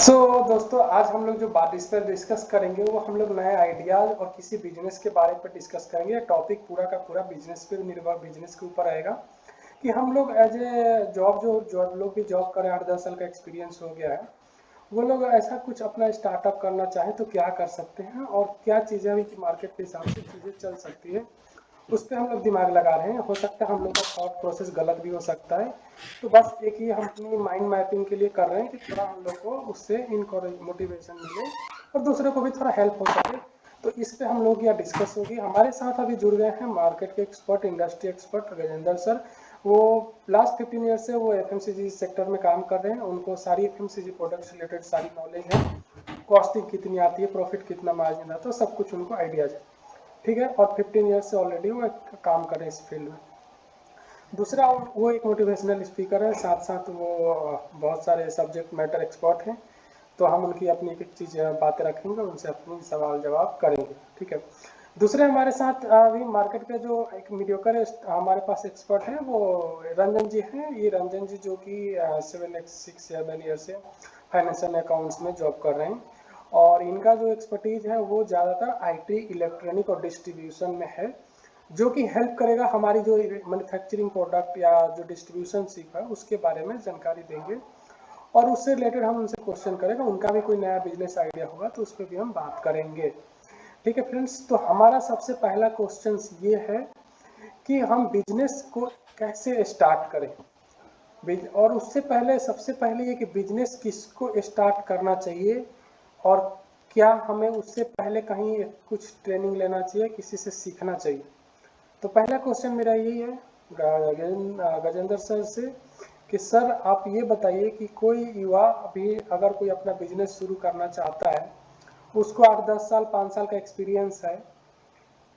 सो दोस्तों, आज हम लोग जो बात इस पर डिस्कस करेंगे वो हम लोग नए आइडियाज और किसी बिजनेस के बारे पर डिस्कस करेंगे। टॉपिक पूरा का पूरा बिजनेस पे निर्भर, बिजनेस के ऊपर आएगा कि हम लोग एज ए जॉब जो लोग भी जॉब करें, 8-10 साल का एक्सपीरियंस हो गया है, वो लोग ऐसा कुछ अपना स्टार्टअप करना चाहें तो क्या कर सकते हैं और क्या चीज़ें अभी की मार्केट के हिसाब से चीज़ें चल सकती है, उस पर हम लोग दिमाग लगा रहे हैं। हो सकता है हम लोग का थॉट प्रोसेस गलत भी हो सकता है, तो बस एक ही हम अपनी माइंड मैपिंग के लिए कर रहे हैं कि थोड़ा हम लोग को उससे इनकरेज मोटिवेशन मिले और दूसरे को भी थोड़ा हेल्प हो सके। तो इस पे हम लोग यह डिस्कस होगी। हमारे साथ अभी जुड़ गए हैं मार्केट के expert, industry expert Gajendra sir. वो लास्ट 15 ईयर से वो एफएमसीजी सेक्टर में काम कर रहे हैं। उनको सारी एफएमसीजी प्रोडक्ट्स रिलेटेड सारी नॉलेज है, कॉस्टिंग कितनी आती है, प्रॉफिट कितना मार्जिन आता है, सब कुछ उनको आइडियाज है। ठीक है, और 15 ईयर से ऑलरेडी वो काम कर रहे हैं इस फील्ड में। दूसरा, वो एक मोटिवेशनल स्पीकर है, साथ साथ वो बहुत सारे सब्जेक्ट मैटर एक्सपर्ट हैं। तो हम उनकी अपनी एक एक चीज़ बातें रखेंगे, उनसे अपनी सवाल जवाब करेंगे। ठीक है। दूसरे हमारे साथ अभी मार्केट के जो एक मीडियोकर हमारे पास एक्सपर्ट हैं, वो रंजन जी हैं। ये रंजन जी जो कि 7 ईयर से फाइनेंशियल अकाउंट्स में जॉब कर रहे हैं, और इनका जो एक्सपर्टीज है वो ज़्यादातर आईटी, इलेक्ट्रॉनिक और डिस्ट्रीब्यूशन में है, जो कि हेल्प करेगा हमारी जो मैन्युफैक्चरिंग प्रोडक्ट या जो डिस्ट्रीब्यूशन सीखा है उसके बारे में जानकारी देंगे, और उससे रिलेटेड हम उनसे क्वेश्चन करेंगे। उनका भी कोई नया बिजनेस आइडिया होगा तो उस पर भी हम बात करेंगे। ठीक है फ्रेंड्स, तो हमारा सबसे पहला क्वेश्चन ये है कि हम बिजनेस को कैसे स्टार्ट करें, और उससे पहले सबसे पहले ये कि बिजनेस किसको स्टार्ट करना चाहिए, और क्या हमें उससे पहले कहीं कुछ ट्रेनिंग लेना चाहिए, किसी से सीखना चाहिए। तो पहला क्वेश्चन मेरा यही है गजेंद्र सर से कि सर आप ये बताइए कि कोई युवा अभी अगर कोई अपना बिजनेस शुरू करना चाहता है, उसको 8-10 साल 5 साल का एक्सपीरियंस है,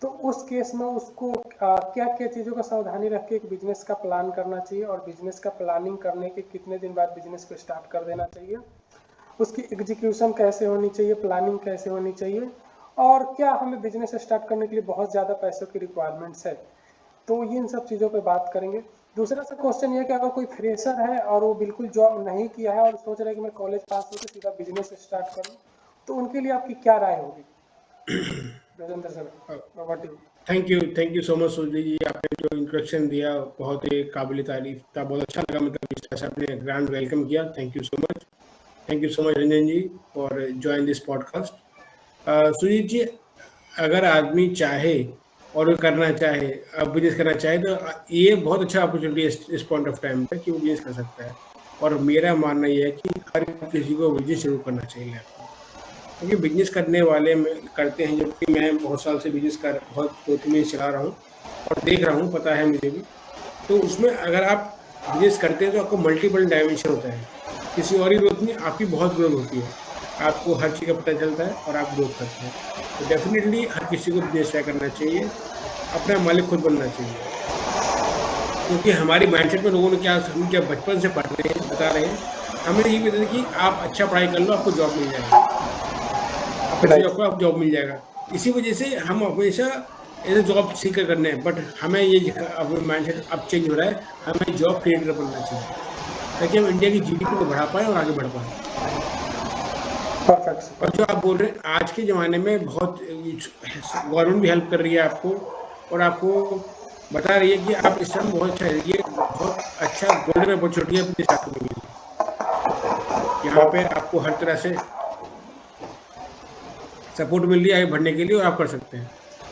तो उस केस में उसको क्या क्या चीज़ों का सावधानी रख के एक बिजनेस का प्लान करना चाहिए, और बिजनेस का प्लानिंग करने के कितने दिन बाद बिजनेस को स्टार्ट कर देना चाहिए, उसकी एग्जीक्यूशन कैसे होनी चाहिए, प्लानिंग कैसे होनी चाहिए, और क्या हमें बिजनेस स्टार्ट करने के लिए बहुत ज़्यादा पैसों की रिक्वायरमेंट्स है। तो इन सब चीज़ों पे बात करेंगे। दूसरा सा क्वेश्चन ये कि अगर कोई फ्रेशर है और वो बिल्कुल जॉब नहीं किया है और सोच रहे हैं कि मैं कॉलेज पास होकर सीधा बिजनेस स्टार्ट करूं, तो उनके लिए आपकी क्या राय होगी Rajendra sir? Over to you. Thank you so much Surya ji. आपने जो इंट्रोडक्शन दिया बहुत ही काबिल तारीफ था, बहुत अच्छा लगा। मतलब इस तरह से आपने ग्रैंड वेलकम किया। Thank you so much Ranjan ji for join this podcast. Sujit ji, अगर आदमी चाहे और वो करना चाहे, बिजनेस करना चाहे, तो ये बहुत अच्छा अपॉर्चुनिटी है इस पॉइंट ऑफ टाइम पे कि वो बिजनेस कर सकता है। और मेरा मानना ये है कि हर किसी को बिजनेस शुरू करना चाहिए लाइफ में, क्योंकि बिजनेस करने वाले में करते हैं। जबकि मैं बहुत साल से बिजनेस कर बहुत 2-3 महीने चला रहा हूँ और देख रहा हूँ, पता है मुझे भी। तो उसमें अगर आप बिजनेस करते हैं तो आपको मल्टीपल डायमेंशन होता है। किसी और की ग्रोथ नहीं, आपकी बहुत ग्रोथ होती है। आपको हर चीज़ का पता चलता है और आप ग्रोथ करते हैं। तो डेफिनेटली हर किसी को बिजनेस ट्राई करना चाहिए, अपना मालिक खुद बनना चाहिए। क्योंकि हमारी माइंडसेट में लोगों ने क्या, हम जब बचपन से पढ़ रहे हैं, बता रहे हैं, हमें ये भी बताया कि आप अच्छा पढ़ाई कर लो, आपको जॉब मिल जाएगा, आप अच्छी राइट। जॉब को आप जॉब मिल जाएगा। इसी वजह से हम हमेशा ऐसे जॉब सीख कर करने हैं। बट हमें ये अब माइंडसेट अब चेंज हो रहा है, हमें जॉब क्रिएटर बनना चाहिए ताकि हम इंडिया की जीडीपी को बढ़ा पाएँ और आगे बढ़ पाएँ। परफेक्ट और जो परफेक्ट। आप बोल रहे हैं, आज के ज़माने में बहुत गवर्नमेंट भी हेल्प कर रही है आपको, और आपको बता रही है कि आप इस टाइम बहुत अच्छा है, ये बहुत अच्छा गोल्डन अपॉर्चुनिटी है अपनी स्टार्ट करने के लिए। यहाँ पे आपको हर तरह से सपोर्ट मिल रही है आगे बढ़ने के लिए, और आप कर सकते हैं।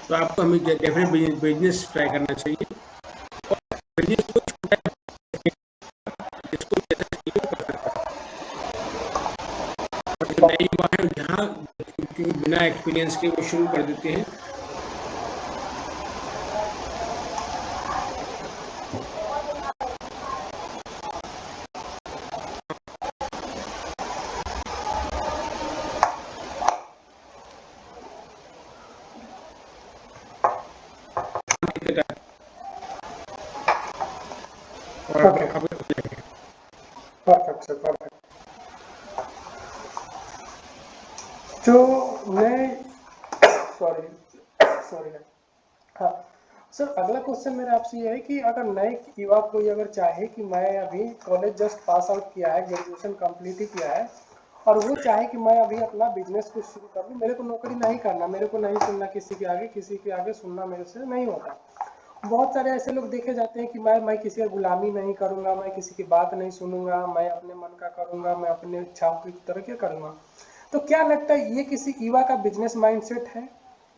तो आपको हमें डेफिनेट बिजनेस ट्राई करना चाहिए। बिजनेस को छोटा जिसको जैसा चाहिए वो कर सकता है। और जो नए युवा हैं, जहाँ बिना एक्सपीरियंस के वो शुरू कर देते हैं, दिक्कत आती है और ओके, आप हो जाएंगे। Perfect sir, perfect. जो मैं सॉरी सॉरी हाँ सर, अगला क्वेश्चन मेरा आपसे ये है कि अगर नए युवा कोई अगर चाहे कि मैं अभी कॉलेज जस्ट पास आउट किया है, ग्रेजुएशन कंप्लीट ही किया है, और वो चाहे कि मैं अभी अपना बिजनेस को शुरू कर लूँ, मेरे को नौकरी नहीं करना, मेरे को नहीं सुनना किसी के आगे सुनना मेरे से नहीं होता। बहुत सारे ऐसे लोग देखे जाते हैं कि मैं किसी का गुलामी नहीं करूंगा, मैं किसी की बात नहीं सुनूंगा, मैं अपने मन का करूंगा, मैं अपने इच्छाओं की तरह क्या करूंगा। तो क्या लगता है ये किसी युवा का बिजनेस माइंडसेट है?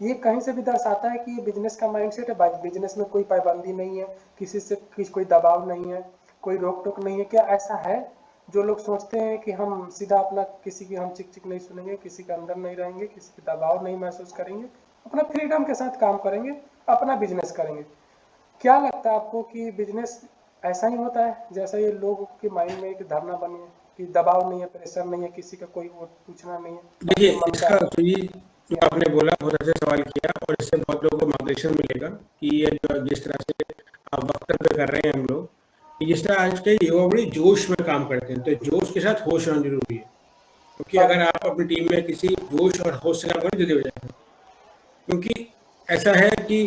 ये कहीं से भी दर्शाता है कि ये बिजनेस का माइंडसेट है? बिजनेस में कोई पाबंदी नहीं है, किसी से कोई दबाव नहीं है, कोई रोक टोक नहीं है, क्या ऐसा है? जो लोग सोचते हैं कि हम सीधा अपना किसी की हम चिक चिक नहीं सुनेंगे, किसी के अंदर नहीं रहेंगे, किसी के दबाव नहीं महसूस करेंगे, अपना फ्रीडम के साथ काम करेंगे, अपना बिजनेस करेंगे। क्या लगता है आपको कि बिजनेस ऐसा ही होता है जैसा ये लोगों के माइंड में एक धारणा बनी है कि दबाव नहीं है, प्रेशर नहीं है, किसी का कोई वो पूछना नहीं है, देखिए, अपने मन का? इसका तो ये जो आपने बोला बहुत अच्छा सवाल किया, और इससे बहुत लोगों को मार्गदर्शन मिलेगा कि ये जिस तरह से आप वक्तव्य कर रहे हैं हम लोग, कि जिस तरह आज के युवा बड़ी जोश में काम करते हैं, तो जोश के साथ होश होना जरूरी है, क्योंकि अगर आप अपनी टीम में किसी जोश और होश से काम करें जल्दी हो जाएगा। क्योंकि ऐसा है कि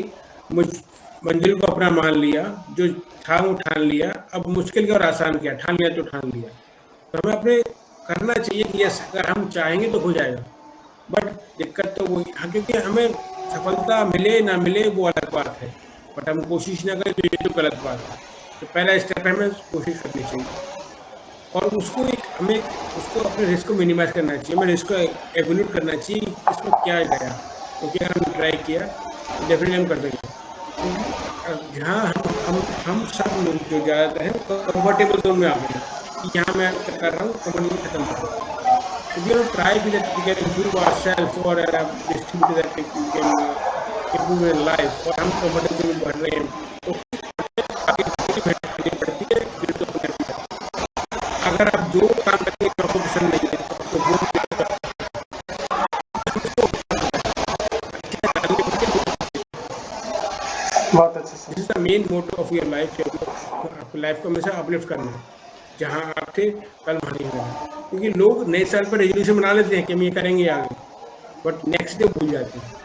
मुझ मंजिल को अपना मान लिया, जो था वो ठान लिया, अब मुश्किल क्या और आसान क्या, ठान लिया तो ठान लिया। तो हमें अपने करना चाहिए कि यस, अगर हम चाहेंगे तो हो जाएगा। बट दिक्कत तो वही, हाँ, क्योंकि हमें सफलता मिले ना मिले वो अलग बात है, बट हम कोशिश ना करें तो ये तो गलत बात है। तो पहला स्टेप है, हमें कोशिश करनी चाहिए, और उसको हमें उसको अपने रिस्क को मिनिमाइज करना चाहिए, हमें रिस्क को एवोल्यूट करना चाहिए कि इसमें क्या गया, क्योंकि अगर हमने ट्राई किया तो डेफिनेटली हम कर देंगे। क्योंकि जहाँ हम सब लोग जो ज़्यादातर हैं कंफर्टेबल जोन में आ गए हैं कि यहाँ मैं कर रहा हूँ, कंफर्टेबल खत्म कर रहा हूँ। If you don't try that we can improve ourselves or distribute that we can improve in life, और हम कंफर्टेबल में बढ़ रहे हैं, तो आगे बढ़ती मेहनत करनी पड़ती है, फिर तो अपने आप ही आता है। अगर आप जो काम करते हैं आपको पसंद नहीं है, तो आपको वो बहुत अच्छे से। This is the main motto of your life, आपको लाइफ को हमेशा अपलिफ्ट करना है, जहाँ आप थे कल वहाँ नहीं रहना। क्योंकि लोग नए साल पर रेजोल्यूशन बना लेते हैं कि हम ये करेंगे आगे, बट नेक्स्ट डे भूल जाते हैं।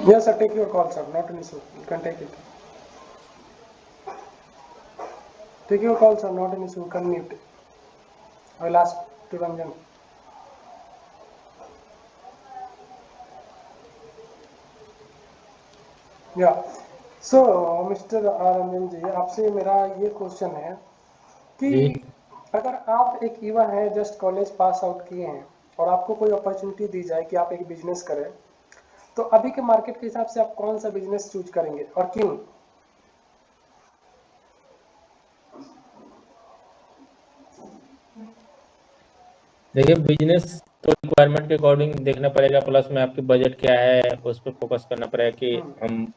Yes, sir, take your call, sir. Not an issue. You can take it. Take your call, sir. Not an issue. You can mute. I will ask to Ranjan. Yeah. So, Mr. Ranjan जी, आपसे मेरा ये question है कि अगर आप एक युवा हैं, जस्ट कॉलेज पास आउट किए हैं, और आपको कोई अपॉर्चुनिटी दी जाए कि आप एक बिजनेस करें, तो अभी के मार्केट के हिसाब से आप कौन सा बिजनेस चूज करेंगे और क्यों? देखिए, बिजनेस तो रिक्वायरमेंट के अकॉर्डिंग देखना पड़ेगा, प्लस में आपकी बजट क्या है उस पर फोकस करना पड़ेगा कि हम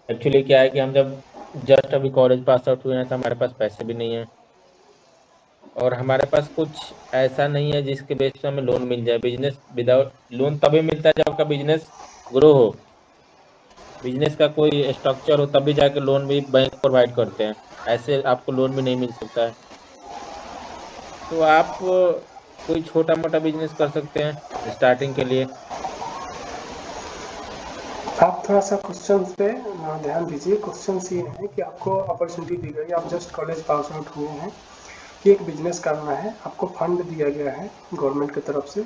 एक्चुअली क्या है कि हम जब जस्ट अभी कॉलेज पास आउट हुए हैं तो हमारे पास पैसे भी नहीं है, और हमारे पास कुछ ऐसा नहीं है जिसके बेस पे हमें लोन मिल जाए। बिजनेस विदाउट लोन तभी मिलता है जब आपका बिजनेस ग्रो हो, बिजनेस का कोई स्ट्रक्चर हो, तभी जाके लोन भी बैंक प्रोवाइड करते हैं, ऐसे आपको लोन भी नहीं मिल सकता है। तो आप कोई छोटा मोटा बिजनेस कर सकते हैं स्टार्टिंग के लिए। आप थोड़ा सा क्वेश्चन पे ध्यान दीजिए। क्वेश्चन ये है कि आपको अपॉर्चुनिटी दी गई, आप जस्ट कॉलेज पास आउट हुए हैं कि एक बिजनेस करना है, आपको फंड दिया गया है गवर्नमेंट की तरफ से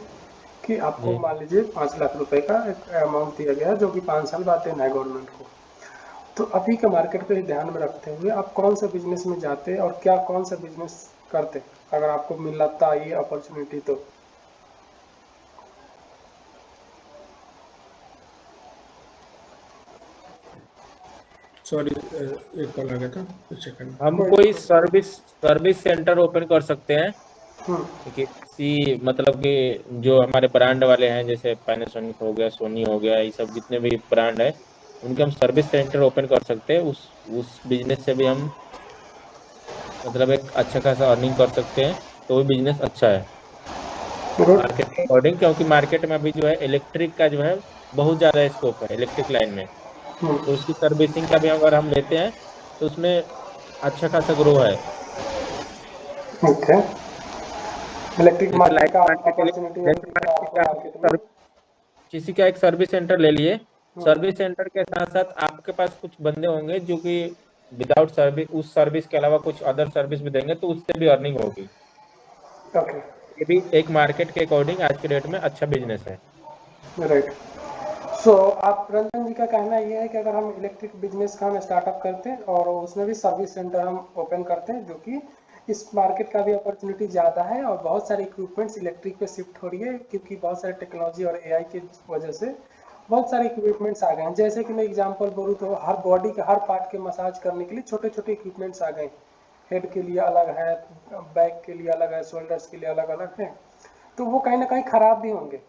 कि आपको मान लीजिए 5 लाख रुपए का एक अमाउंट दिया गया है, जो कि 5 साल बाद देना है गवर्नमेंट को। तो अभी के मार्केट पे ध्यान में रखते हुए आप कौन सा बिजनेस में जाते और क्या कौन सा बिजनेस करते अगर आपको मिलता ये अपॉर्चुनिटी? तो सॉरी, एक कॉल आ गया था, कुछ सेकंड। हम कोई सर्विस सेंटर ओपन कर सकते हैं कि किसी मतलब कि जो हमारे ब्रांड वाले हैं, जैसे पैनासोनिक हो गया, सोनी हो गया, ये सब जितने भी ब्रांड है उनके हम सर्विस सेंटर ओपन कर सकते हैं। उस बिजनेस से भी हम मतलब एक अच्छा खासा अर्निंग कर सकते हैं, तो वो बिजनेस अच्छा है मार्केट के अकॉर्डिंग, क्योंकि मार्केट में अभी जो है इलेक्ट्रिक का जो है बहुत ज़्यादा स्कोप है इलेक्ट्रिक लाइन में, तो उसकी सर्विसिंग का भी अगर हम लेते हैं तो उसमें अच्छा खासा ग्रो है। ओके, इलेक्ट्रिक मार्केट का अपॉर्चुनिटी है मार्केट में। किसी का एक सर्विस सेंटर ले लिए, सर्विस सेंटर के साथ साथ आपके पास कुछ बंदे होंगे जो कि विदाउट सर्विस, उस सर्विस के अलावा कुछ अदर सर्विस भी देंगे, तो उससे भी अर्निंग होगी। ओके, ये भी एक मार्केट के अकॉर्डिंग आज के डेट में अच्छा बिजनेस है। राइट। सो आप रंजन जी का कहना ये है कि अगर हम इलेक्ट्रिक बिजनेस का हम स्टार्टअप करते हैं और उसमें भी सर्विस सेंटर हम ओपन करते हैं, जो कि इस मार्केट का भी अपॉर्चुनिटी ज़्यादा है और बहुत सारे इक्विपमेंट्स इलेक्ट्रिक पे शिफ्ट हो रही है, क्योंकि बहुत सारे टेक्नोलॉजी और एआई की वजह से बहुत सारे इक्विपमेंट्स आ गए हैं। जैसे कि मैं एग्जांपल बोलूँ तो हर बॉडी के हर पार्ट के मसाज करने के लिए छोटे छोटे इक्विपमेंट्स आ गए। हेड के लिए अलग है, बैक के लिए अलग है, शोल्डर्स के लिए अलग अलग है। तो वो कहीं ना कहीं ख़राब भी होंगे,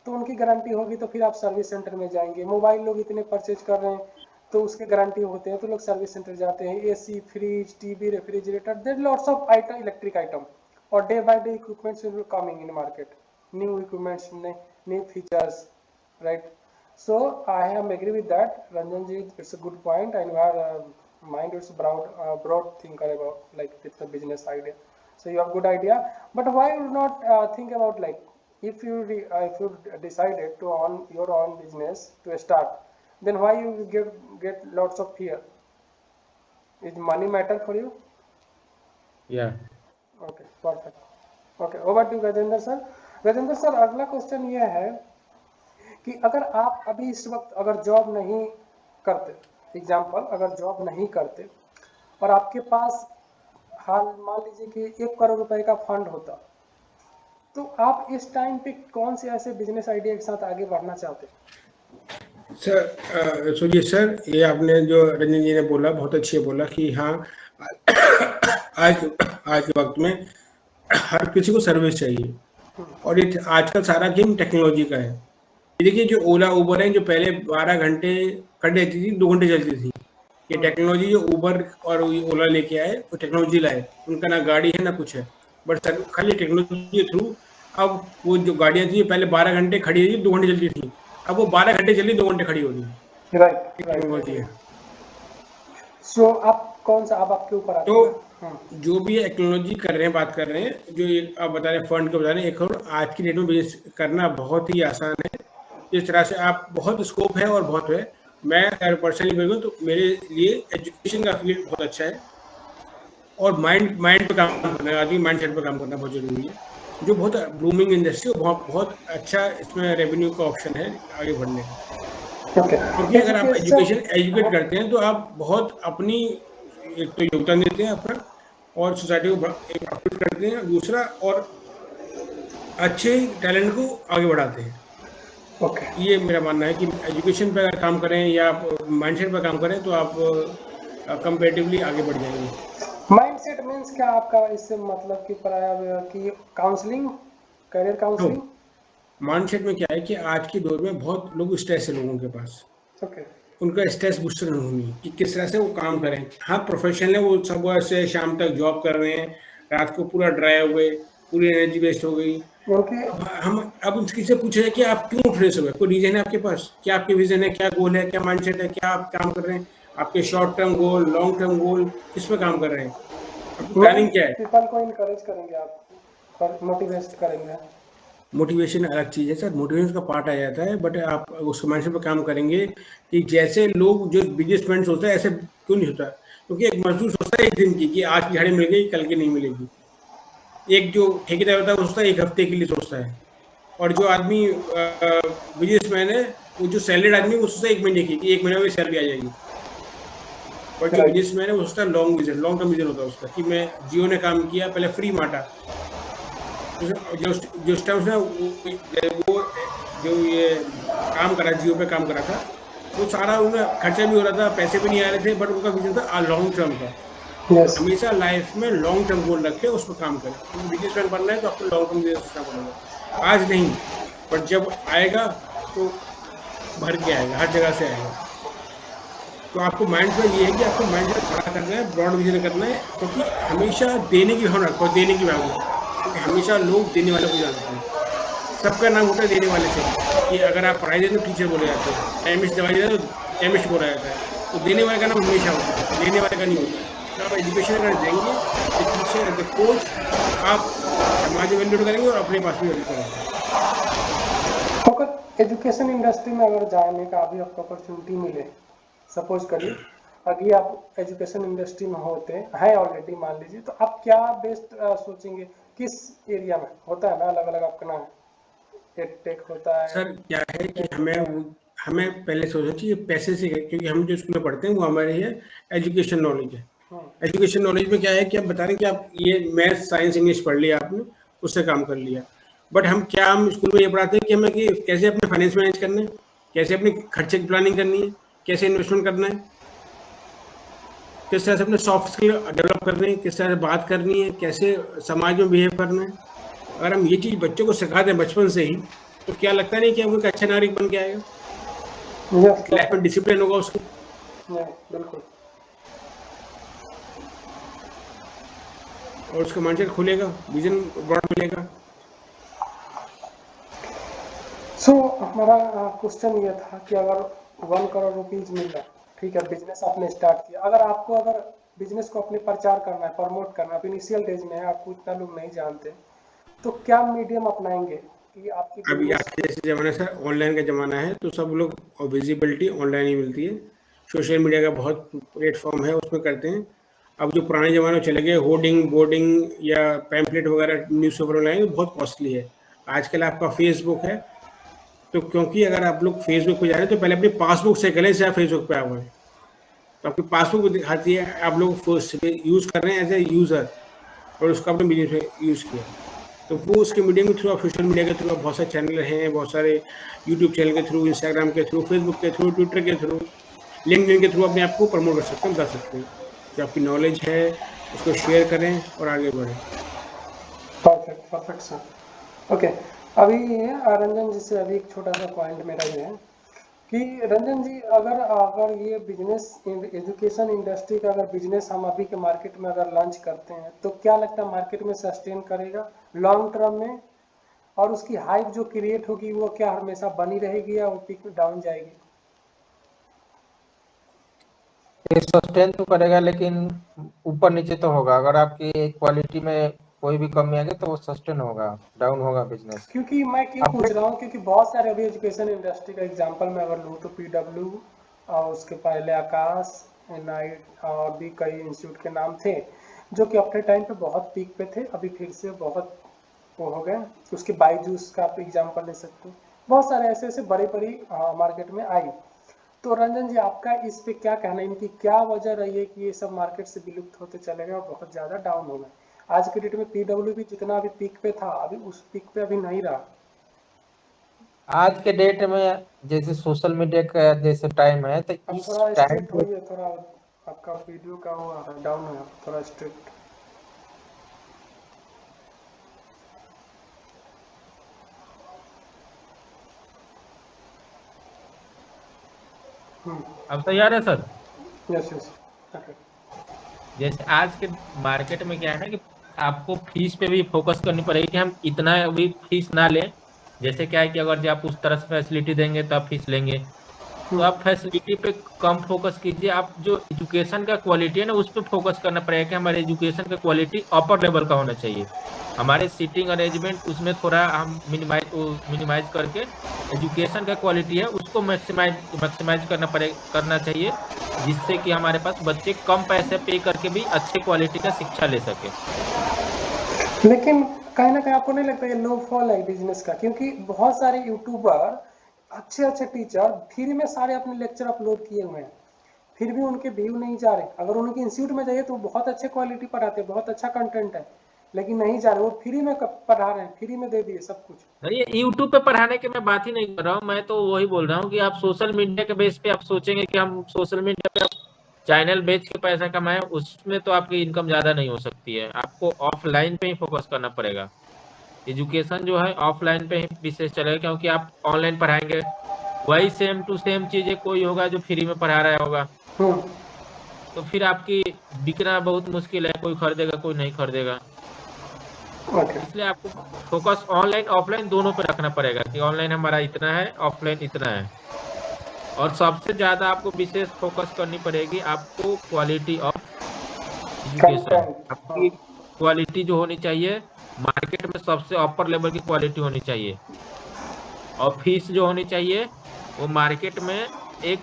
तो उनकी गारंटी होगी, तो फिर आप सर्विस सेंटर में जाएंगे। मोबाइल लोग इतने परचेज कर रहे हैं तो उसके गारंटी होते हैं, तो लोग सर्विस सेंटर जाते हैं। AC, fridge, TV, refrigerator, there lots of item, electric item, और day by day equipments will be coming in market, new equipments, new features, right? So I am agree with that, Ranjan ji. It's a good point, and you are mind is broad thinker about like with the business idea. So you have good idea, but why you not think about like if you decided to own your own business to start, then why you get lots of fear? Is money matter for you? या Okay, perfect. Okay, over to Gajendra sir. Gajendra sir, अगला question ये है कि अगर आप अभी इस वक्त अगर जॉब नहीं करते, एग्जाम्पल अगर जॉब नहीं करते और आपके पास हाल मान लीजिए कि 1 करोड़ रुपए का फंड होता, तो आप इस टाइम पे कौन से ऐसे बिजनेस आइडिया के साथ आगे बढ़ना चाहते? सर सुनिए सर, ये आपने जो रंजन जी ने बोला बहुत अच्छी बोला कि हाँ आज आज के वक्त में हर किसी को सर्विस चाहिए और ये आजकल सारा गेम टेक्नोलॉजी का है। देखिए जो ओला उबर है, जो पहले 12 घंटे कर देती थी 2 घंटे चलती थी, ये टेक्नोलॉजी जो उबर और ओला लेके आए वो टेक्नोलॉजी लाए। उनका ना गाड़ी है ना कुछ है, बट सर खाली टेक्नोलॉजी के थ्रू अब वो जो गाड़ियाँ थी पहले 12 घंटे खड़ी थी 2 घंटे चलती थी, अब वो 12 घंटे चली 2 घंटे खड़ी हो रही है। राइट, टेक्नोलॉजी है। सो आप कौन सा, अब आपके ऊपर आता तो है। जो भी टेक्नोलॉजी कर रहे हैं, बात कर रहे हैं, जो ये आप बता रहे हैं फंड को बता रहे हैं, 1 करोड़ आज की डेट में बिजनेस करना बहुत ही आसान है। इस तरह से आप बहुत स्कोप है और बहुत है। मैं अगर पर्सनली बोलूँ तो मेरे लिए एजुकेशन का फील्ड बहुत अच्छा है और माइंड पे काम करना है, आदमी माइंड सेट पे काम करना बहुत जरूरी है, जो बहुत ब्लूमिंग इंडस्ट्री बहुत बहुत अच्छा इसमें रेवेन्यू का ऑप्शन है आगे बढ़ने का। ओके, क्योंकि अगर आप एजुकेट करते हैं तो आप बहुत अपनी एक तो योगदान देते हैं अपना और सोसाइटी को प्रॉफिट करते हैं, दूसरा और अच्छे टैलेंट को आगे बढ़ाते हैं। ओके, ये मेरा मानना है कि एजुकेशन पे अगर काम करें या माइंडसेट पे काम करें तो आप कंपैरेटिवली आगे बढ़ जाएंगे। माइंडसेट मींस क्या आपका, इससे मतलब कि कि काउंसलिंग, करियर काउंसलिंग? माइंडसेट में क्या है कि आज के दौर में बहुत लोग स्ट्रेस है लोगों के पास, ओके, उनका स्ट्रेस बूस्टर नहीं होनी कि किस तरह से वो काम करें। हाँ प्रोफेशनल है, वो सुबह से शाम तक जॉब कर रहे हैं, रात को पूरा ड्राई हो गए, पूरी एनर्जी वेस्ट हो गई। ओके, अब उनसे से पूछे कि आप क्यों उठ रहे सुबह, कोई रीजन है आपके पास, क्या आपके विजन है, क्या गोल है, क्या माइंडसेट है, क्या आप काम कर रहे हैं, आपके short term goal, long term goal, किस पे काम कर रहे हैं, आपकी प्लानिंग क्या है। पीपल को इनकरेज करेंगे आप, मोटिवेट करेंगे। मोटिवेशन अलग चीज़ है सर, मोटिवेशन का पार्ट आ जाता है, बट आप उस माइंडसेट पे काम करेंगे कि जैसे लोग जो बिजनेसमैन सोचता है ऐसे क्यों नहीं होता, क्योंकि एक मजदूर सोचता है एक दिन की कि आज की दिहाड़ी मिल गई कल की नहीं मिलेगी। एक जो ठेकेदार होता है वो सोचता है एक हफ्ते के लिए सोचता है, और जो आदमी बिजनेसमैन है वो जो सैलरीड आदमी वो सोचता है 1 महीने की कि 1 महीने में सैलरी आ जाएगी। और जो बिजनेसमैन है वो सोचता है long vision, long term vision होता है उसका कि मैं जियो ने काम किया पहले फ्री माटा, जो टाइम उसने वो जो ये काम करा जियो पे काम करा था वो सारा उनका खर्चा भी हो रहा था, पैसे भी नहीं आ रहे थे, बट उनका विजन था लॉन्ग टर्म का। यस, हमेशा लाइफ में लॉन्ग टर्म गोल रखे उस पर काम करें, क्योंकि बिजनेसमैन बनना है तो आपको लॉन्ग टर्म बिजनेस सोचना पड़ेगा। आज नहीं बट जब आएगा तो भर के आएगा, हर जगह से आएगा। तो आपको माइंड में ये है कि आपको माइंड से बड़ा करना है, ब्रॉड विजन करना है, क्योंकि हमेशा देने की भावना रखो, देने की भावना, क्योंकि हमेशा लोग देने वाले को जानते हैं। सबका नाम होता है देने वाले से, कि अगर आप पढ़ाई देते तो टीचर बोले जाते हैं, केमिस्ट दवाई देते तो केमिस्ट बोला जाता है, तो देने वाले का नाम हमेशा होता है, लेने वाले का नहीं होता। तो आप एजुकेशन अगर देंगे तो टीचर एज ए कोच आप समाज में वैल्यू करेंगे और अपने पास भी वैल्यू करेंगे। अगर एजुकेशन इंडस्ट्री में अगर जाने का अभी आपको अपॉर्चुनिटी मिले, सपोज करिए अभी आप एजुकेशन इंडस्ट्री में होते हैं ऑलरेडी मान लीजिए, तो आप क्या बेस्ट सोचेंगे किस एरिया में होता है ना, अलग अलग अपना टेक होता है। सर क्या है कि tech होता है। हमें पहले सोचना चाहिए पैसे से, क्योंकि हम जो स्कूल में पढ़ते हैं वो हमारे है एजुकेशन नॉलेज है। एजुकेशन नॉलेज में क्या है कि आप बता रहे हैं कि आप ये मैथ साइंस इंग्लिश पढ़ लिया आपने, उससे काम कर लिया, बट हम स्कूल में ये पढ़ाते हैं कि हमें कि कैसे अपने फाइनेंस मैनेज करना है, कैसे अपने खर्चे की प्लानिंग करनी है, कैसे इन्वेस्टमेंट करना है, किस तरह से अपने सॉफ्ट स्किल डेवलप करने हैं, किस तरह से बात करनी है, कैसे समाज में बिहेव करना है। अगर हम ये चीज़ बच्चों को सिखा दें बचपन से ही, तो क्या लगता नहीं कि वो एक अच्छा नागरिक बन के आएगा, Yes, लाइफ में डिसिप्लिन होगा उसको, बिल्कुल। और उसका माइंडसेट खुलेगा, विजन ब्रॉड मिलेगा। सो हमारा क्वेश्चन ये था कि अगर 1 करोड़ रुपीज मिल रहा है, ठीक है, बिजनेस आपने स्टार्ट किया, अगर बिजनेस को अपने प्रचार करना है, प्रमोट करना है, इनिशियल डेज में है, आपको इतना लोग नहीं जानते, तो क्या मीडियम अपनाएंगे कि आपकी अभी बिजनेस। आज के जैसे ज़माना सर ऑनलाइन का ज़माना है, तो सब लोग विजिबिलिटी ऑनलाइन ही मिलती है। सोशल मीडिया का बहुत प्लेटफॉर्म है, उसमें करते हैं। अब जो पुराने ज़माने में चले गए होर्डिंग बोर्डिंग या पैम्पलेट वगैरह न्यूज़पेपर में लाएंगे, बहुत कॉस्टली है। आजकल आपका फेसबुक है, तो क्योंकि अगर आप लोग फेसबुक पे जा रहे हैं तो पहले अपनी पासबुक से करें से आप फेसबुक पे आओगे, तो आपकी पासबुक भी दिखाती है आप लोग यूज़ कर रहे हैं एज ए यूज़र, और उसको अपने बिजनेस में यूज़ किया। तो वो उसके मीडिया के थ्रू, सोशल मीडिया के थ्रू, बहुत सारे चैनल हैं, बहुत सारे यूट्यूब चैनल के थ्रू, इंस्टाग्राम के थ्रू, फेसबुक के थ्रू, ट्विटर के थ्रू, लिंक्डइन के थ्रू अपने आप को प्रमोट कर सकते हैं, बता सकते हैं। जो आपकी नॉलेज है उसको शेयर करें और आगे बढ़ें। Perfect sir. ओके, अभी रंजन जी से अभी एक छोटा सा पॉइंट मेरा ये है कि रंजन जी, अगर ये बिजनेस एजुकेशन इंडस्ट्री का अगर बिजनेस हम अभी के मार्केट में अगर लॉन्च करते हैं, तो क्या लगता है मार्केट में सस्टेन करेगा लॉन्ग टर्म में, और उसकी हाइप जो क्रिएट होगी वो क्या हमेशा बनी रहेगी या वो पिक डाउन जाएगी? ये सस्टेन तो करेगा, लेकिन ऊपर नीचे तो होगा। अगर आपकी क्वालिटी में कोई भी कमी आएगी तो वो सस्टेन होगा, डाउन होगा बिजनेस। क्योंकि मैं क्यों पूछ रहा हूँ, क्योंकि बहुत सारे अभी एजुकेशन इंडस्ट्री का एग्जांपल मैं अगर लूँ तो PW और उसके पहले आकाश, नाइट और भी कई इंस्टीट्यूट के नाम थे जो कि अपने टाइम पे बहुत पीक पे थे, अभी फिर से बहुत वो हो गए। उसके बाईजूस का आप एग्जांपल ले सकते हो, बहुत सारे ऐसे ऐसे बड़ी बड़ी मार्केट में आई। तो रंजन जी, आपका इस पे क्या कहना है, इनकी क्या वजह रही है कि ये सब मार्केट से विलुप्त होते चले गए और बहुत ज़्यादा डाउन हो गए? आज के डेट में PW भी जितना अभी पीक पे था, अभी उस पीक पे अभी नहीं रहा। आज के डेट में जैसे सोशल मीडिया का जैसे टाइम है, तो अब इस थोड़ा टाइम स्ट्रिक्ट पे होइए, थोड़ा आपका वीडियो का वो आ रहा है, डाउन है, थोड़ा स्ट्रिक्ट। अब तैयार है सर। Yes yes, okay. जैसे आज के मार्केट में क्या है ना कि आपको फीस पे भी फोकस करनी पड़ेगी कि हम इतना अभी फीस ना लें। जैसे क्या है कि अगर जो आप उस तरह से फैसिलिटी देंगे तो आप फीस लेंगे, तो आप फैसिलिटी पे कम फोकस कीजिए। आप जो एजुकेशन का क्वालिटी है ना, उस पर फोकस करना पड़ेगा कि हमारे एजुकेशन का क्वालिटी अपर लेवल का होना चाहिए। हमारे सीटिंग अरेंजमेंट उसमें थोड़ा हम मिनिमाइज करके एजुकेशन का क्वालिटी है उसको मैक्सिमाइज करना चाहिए, जिससे कि हमारे पास बच्चे कम पैसे पे करके भी अच्छे क्वालिटी का शिक्षा ले सके। लेकिन कहीं ना कहीं आपको नहीं लगता ये लो फॉल है बिजनेस का? क्योंकि बहुत सारे यूट्यूबर, अच्छे अच्छे टीचर फ्री में सारे अपने लेक्चर अपलोड किए हुए हैं, फिर भी उनके व्यू नहीं जा रहे। अगर उनके इंस्टीट्यूट में जाइए तो बहुत अच्छे क्वालिटी पढ़ाते हैं, बहुत अच्छा कंटेंट है, लेकिन नहीं जा रहे। वो फ्री में पढ़ा रहे हैं, फ्री में दे दिए सब कुछ। नहीं, यूट्यूब पे पढ़ाने की मैं बात ही नहीं कर रहा हूँ। मैं तो वही बोल रहा हूँ कि आप सोशल मीडिया के बेस पे आप सोचेंगे कि हम सोशल मीडिया पे चैनल बेच के पैसा कमाएं, उसमें तो आपकी इनकम ज्यादा नहीं हो सकती है। आपको ऑफलाइन पे ही फोकस करना पड़ेगा। एजुकेशन जो है ऑफलाइन पे ही विशेष चलेगा, क्योंकि आप ऑनलाइन पढ़ाएंगे वही सेम टू सेम चीजें कोई होगा जो फ्री में पढ़ा रहा होगा, तो फिर आपकी बिकना बहुत मुश्किल है। कोई खरीदेगा, कोई नहीं खरीदेगा। इसलिए आपको फोकस ऑनलाइन ऑफलाइन दोनों पे रखना पड़ेगा कि ऑनलाइन हमारा इतना है, ऑफलाइन इतना है। और सबसे ज्यादा आपको विशेष फोकस करनी पड़ेगी आपको क्वालिटी ऑफ एजुकेशन। आपकी क्वालिटी जो होनी चाहिए मार्केट में सबसे अपर लेवल की क्वालिटी होनी चाहिए। और फीस जो होनी चाहिए वो मार्केट में एक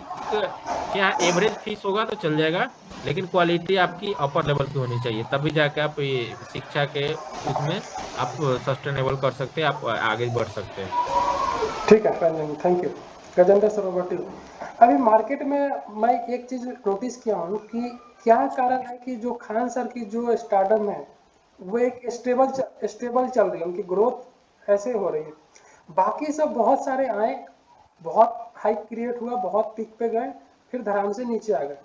क्या एवरेज फीस होगा तो चल जाएगा, लेकिन क्वालिटी आपकी अपर लेवल की होनी चाहिए, तभी जाके आप ये शिक्षा के उसमें आप सस्टेनेबल कर सकते हैं, आप आगे बढ़ सकते हैं। ठीक है Ranjan, thank you. Gajendra sir, over to you. अभी मार्केट में मैं एक चीज नोटिस किया हूँ कि क्या कारण है कि जो खान सर की जो स्टार्टअप है वो एक स्टेबल चल रही है, उनकी ग्रोथ ऐसे हो रही है। बाकी सब बहुत सारे आए, बहुत हाइक क्रिएट हुआ, बहुत पीक पे गए, फिर धड़ाम से नीचे आ गए।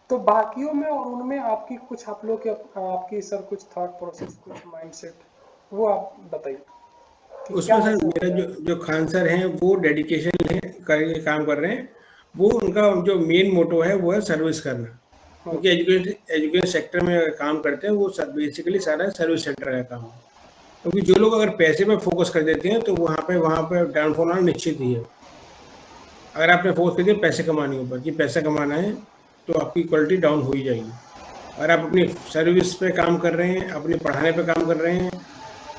तो बाकियों में और उनमें आपकी कुछ, आप लोग के आपकी सर कुछ थॉट प्रोसेस, कुछ माइंडसेट, वो आप बताइए कि क्या उसमें सर ऐसा हो मेरा गया जो है। जो खान सर हैं वो डेडिकेशन है, कर काम कर रहे हैं। वो उनका जो मेन मोटो है वो है सर्विस करना, हम्म, क्योंकि एजुकेशन एजुकेशन सेक्टर में अगर काम करते हैं वो बेसिकली सारा सर्विस सेक्टर का काम है। क्योंकि जो लोग अगर पैसे पे फोकस कर देते हैं तो वहाँ पे डाउनफॉल आना निश्चित ही है। अगर आपने फोकस कर दिया पैसे कमाने के ऊपर कि पैसा कमाना है, तो आपकी क्वालिटी डाउन हो ही जाएगी। अगर आप अपनी सर्विस पे काम कर रहे हैं, अपने पढ़ाने पे काम कर रहे हैं,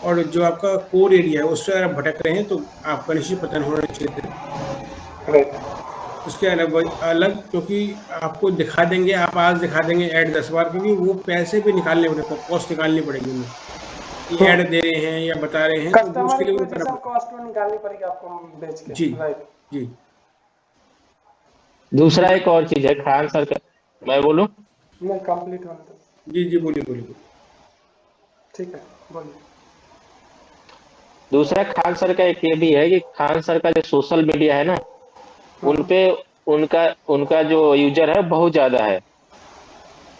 और जो आपका कोर एरिया है उससे अगर आप भटक रहे हैं, तो आपका निश्चित पतन होना निश्चित है। राइट। उसके अलग अलग, क्योंकि आपको दिखा देंगे, आप आज दिखा देंगे ऐड 10 बार, क्योंकि वो पैसे भी निकालने पड़ेगा, कॉस्ट निकालनी पड़ेगी उन्हें कि ऐड दे रहे हैं या बता रहे हैं, तो वो कस्टमर उसके लिए वो करना एक्विजिशन पड़ेगा। कॉस्ट में निकालनी पड़ेगी आपको बेच के। जी राइट। जी। दूसरा दूसरा, एक और चीज है खान सर का, मैं बोलूं? नहीं, कंप्लीट होने दो। जी जी, बोलिए बोलिए बोलिए। ठीक है, बोलिए। दूसरा खान सर का एक ये भी है कि खान सर का जो सोशल मीडिया है ना, उन हम्म, पे उनका उनका जो यूजर है बहुत ज्यादा है।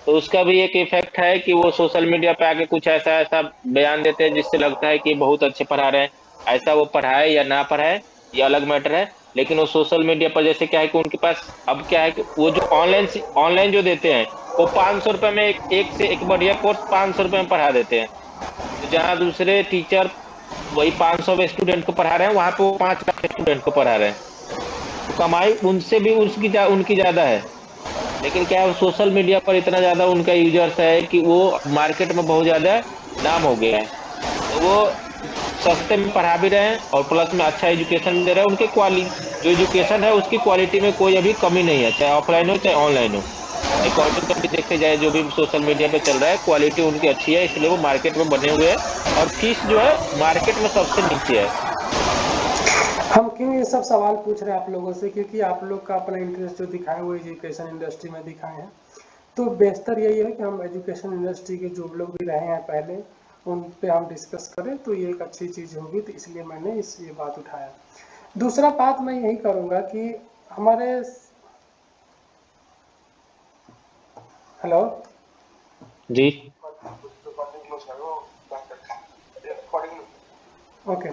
तो उसका भी एक इफेक्ट है कि वो सोशल मीडिया पे आके कुछ ऐसा ऐसा बयान देते हैं जिससे लगता है कि बहुत अच्छे पढ़ा रहे हैं। ऐसा वो पढ़ाए या ना पढ़ाए ये अलग मैटर है, लेकिन वो सोशल मीडिया पर जैसे क्या है कि उनके पास अब क्या है कि वो जो ऑनलाइन जो देते हैं, वो 500 रुपए में एक से एक बढ़िया कोर्स 500 रुपए में पढ़ा देते हैं। तो जहाँ दूसरे टीचर वही 500 स्टूडेंट को पढ़ा रहे हैं, वहां पे वो 5 लाख स्टूडेंट को पढ़ा रहे हैं। तो कमाई उनसे भी उनकी ज्यादा है। लेकिन क्या है, वो सोशल मीडिया पर इतना ज्यादा उनका यूजर्स है कि वो मार्केट में बहुत ज्यादा नाम हो गया है। तो वो सस्ते में पढ़ा भी रहे हैं और प्लस में अच्छा एजुकेशन दे रहे हैं। उनके क्वालिटी जो एजुकेशन है उसकी क्वालिटी में कोई अभी कमी नहीं है, चाहे ऑफलाइन हो चाहे ऑनलाइन हो। अकॉर्डिंग तो भी देखे जाए जो भी सोशल मीडिया पे चल रहा है, क्वालिटी उनकी अच्छी है, इसलिए वो मार्केट में बने हुए हैं। और फीस जो है मार्केट में सबसे नीचे है। हम क्यों ये सब सवाल पूछ रहे हैं आप लोगों से, क्योंकि आप लोग का अपना इंटरेस्ट जो दिखाए वो एजुकेशन इंडस्ट्री में दिखाए हैं। तो बेहतर यही है कि हम एजुकेशन इंडस्ट्री के जो लोग भी रहे हैं पहले, उन पे हम डिस्कस करें, तो ये एक अच्छी चीज़ होगी, तो इसलिए मैंने ये बात उठाया। दूसरा बात मैं यही करूँगा कि हमारे, हेलो, जी। ओके,